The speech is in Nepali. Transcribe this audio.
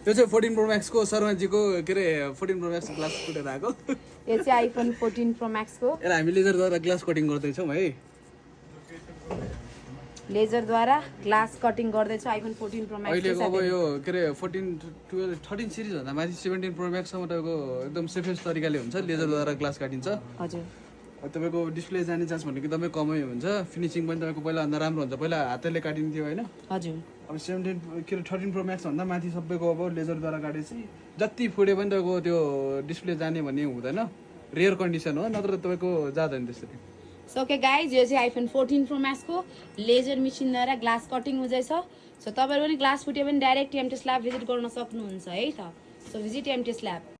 त्यो चाहिँ 14 प्रो मैक्स को शर्माजीको के अरे 14 प्रो मैक्स ग्लास फुटेर आएको यो चाहिँ आइफोन 14 प्रो मैक्स को यसलाई हामी लेजरद्वारा ग्लास कटिङ गर्दैछौँ है लेजरद्वारा ग्लास कटिङ गर्दैछ आइफोन 14 प्रो मैक्स अहिलेको अब यो के अरे 14 12 13 सिरिज भन्दा माथि 17 प्रो मैक्ससम्म तपाईँको एकदम सेफेस्ट तरिकाले हुन्छ लेजरद्वारा ग्लास काटिन्छ हजुर तपाईँको डिस्प्ले जाने चान्स भनेको एकदमै कमै हुन्छ फिनिसिङ पनि तपाईँको पहिलाभन्दा राम्रो हुन्छ पहिला हातले काटिन्थ्यो होइन हजुर अब 17 के अरे 13 प्रो मैक्स भन्दा माथि सबैको अब लेजरद्वारा काटेपछि जति फुडे पनि तपाईँको त्यो डिस्प्ले जाने भन्ने हुँदैन रेयर कन्डिसन हो नत्र तपाईँको जाँदैन त्यसरी सो ओके गाइज यो चाहिँ आइफोन 14 प्रो मैक्स को लेजर मेसिनद्वारा ग्लास कटिङ हुँदैछ सो तपाईँहरू पनि ग्लास फुट्यो भने डाइरेक्ट टिएमटेस ल्याब भिजिट गर्न सक्नुहुन्छ है त सो भिजिट टिएमटेस ल्याब